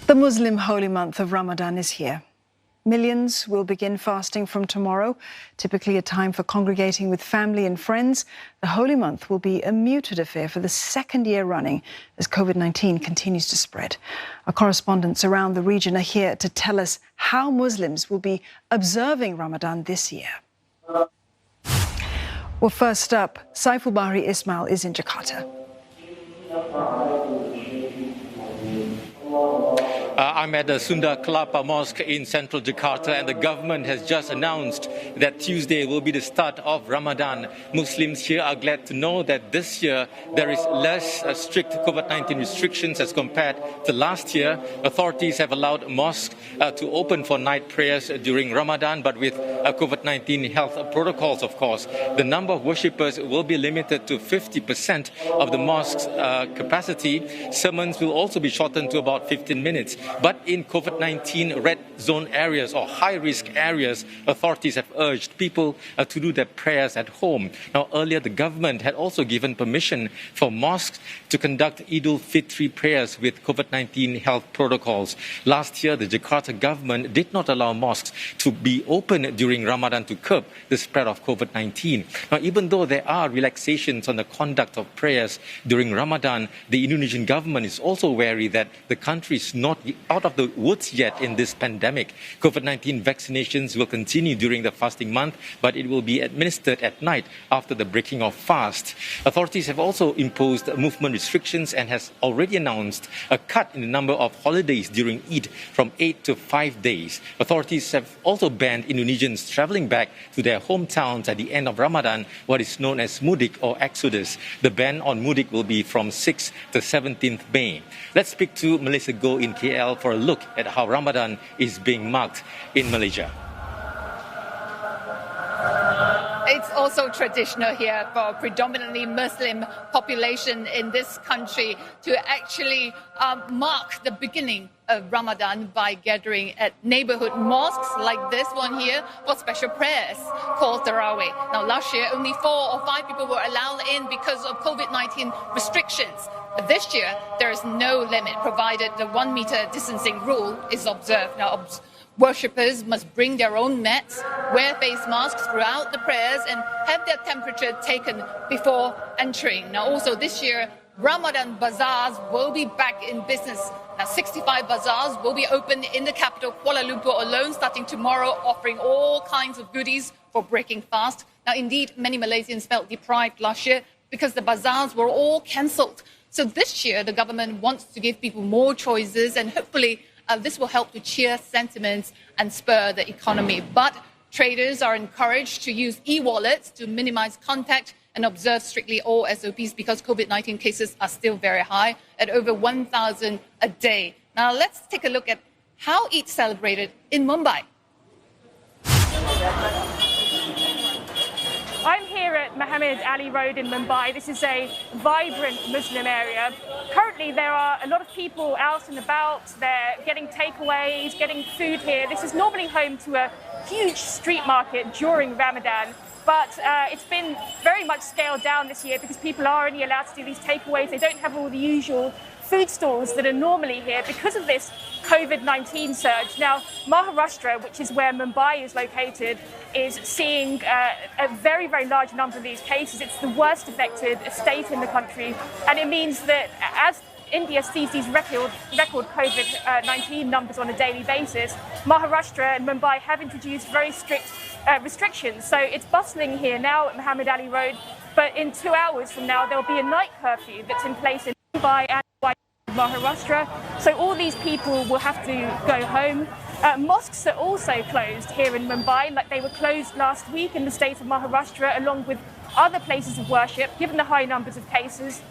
The Muslim holy month of Ramadan is here. Millions will begin fasting from tomorrow, typically a time for congregating with family and friends. The holy month will be a muted affair for the second year running as COVID-19 continues to spread. Our correspondents around the region are here to tell us how Muslims will be observing Ramadan this year. Well, first up, Saiful Bahri Ismail is in Jakarta. I'm at the Sunda Kelapa Mosque in central Jakarta, and the government has just announced that Tuesday will be the start of Ramadan. Muslims here are glad to know that this year there is less strict COVID-19 restrictions as compared to last year. Authorities have allowed mosques to open for night prayers during Ramadan, but with COVID-19 health protocols, of course. The number of worshippers will be limited to 50% of the mosque's capacity. Sermons will also be shortened to about 15 minutes. But in COVID-19 red zone areas or high-risk areas, authorities have urged people to do their prayers at home. Now, earlier the government had also given permission for mosques to conduct Eid al-Fitr prayers with COVID-19 health protocols. Last year, the Jakarta government did not allow mosques to be open during Ramadan to curb the spread of COVID-19. Now, even though there are relaxations on the conduct of prayers during Ramadan, the Indonesian government is also wary that the country is not out of the woods yet in this pandemic. COVID-19 vaccinations will continue during the fasting month, but it will be administered at night after the breaking of fast. Authorities have also imposed movement restrictions and has already announced a cut in the number of holidays during Eid from 8 to 5 days. Authorities have also banned Indonesians traveling back to their hometowns at the end of Ramadan, what is known as mudik or exodus. The ban on mudik will be from 6th to 17th May. Let's speak to Melissa Go in KL for a look at how Ramadan is being marked in Malaysia. It's also traditional here for predominantly Muslim population in this country to actually mark the beginning of Ramadan by gathering at neighborhood mosques like this one here for special prayers called Tarawih. Now, last year, only 4 or 5 people were allowed in because of COVID-19 restrictions. But this year, there is no limit provided the 1 meter distancing rule is observed. Now, worshippers must bring their own mats, wear face masks throughout the prayers, and have their temperature taken before entering. Now, also this year, Ramadan bazaars will be back in business. Now, 65 bazaars will be open in the capital, Kuala Lumpur alone, starting tomorrow, offering all kinds of goodies for breaking fast. Now, indeed, many Malaysians felt deprived last year because the bazaars were all cancelled. So this year, the government wants to give people more choices, and hopefully this will help to cheer sentiments and spur the economy. But traders are encouraged to use e-wallets to minimize contact and observe strictly all SOPs because COVID-19 cases are still very high at over 1,000 a day. Now let's take a look at how Eid celebrated in Mumbai. I'm here at Muhammad Ali Road in Mumbai. This is a vibrant Muslim area. Currently, there are a lot of people out and about. They're getting takeaways, getting food here. This is normally home to a huge street market during Ramadan, but it's been very much scaled down this year because people are only allowed to do these takeaways. They don't have all the usual food stalls that are normally here because of this COVID-19 surge. Now, Maharashtra, which is where Mumbai is located, is seeing a very, very large number of these cases. It's the worst affected state in the country, and it means that as India sees these record COVID-19 numbers on a daily basis, Maharashtra and Mumbai have introduced very strict restrictions. So it's bustling here now at Muhammad Ali Road, but in 2 hours from now, there'll be a night curfew that's in place in Mumbai and Maharashtra. So all these people will have to go home. Mosques are also closed here in Mumbai, like they were closed last week in the state of Maharashtra, along with other places of worship. Given the high numbers of cases,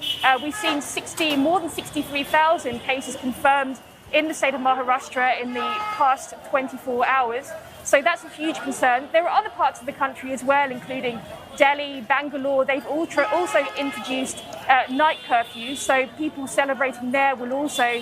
we've seen more than 63,000 cases confirmed in the state of Maharashtra in the past 24 hours. So that's a huge concern. There are other parts of the country as well, including Delhi, Bangalore. They've also introduced night curfews, so people celebrating there will also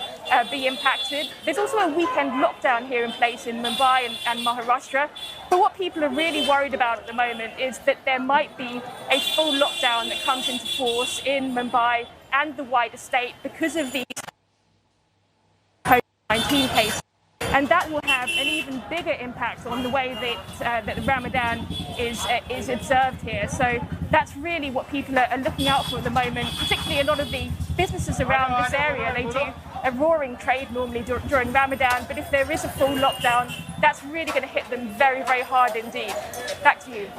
be impacted. There's also a weekend lockdown here in place in Mumbai and Maharashtra. But what people are really worried about at the moment is that there might be a full lockdown that comes into force in Mumbai and the wider state because of these 19 cases. And that will have an even bigger impact on the way that the Ramadan is observed here. So that's really what people are looking out for at the moment, particularly a lot of the businesses around this area. They do a roaring trade normally during Ramadan, but if there is a full lockdown, that's really going to hit them very, very hard indeed. Back to you.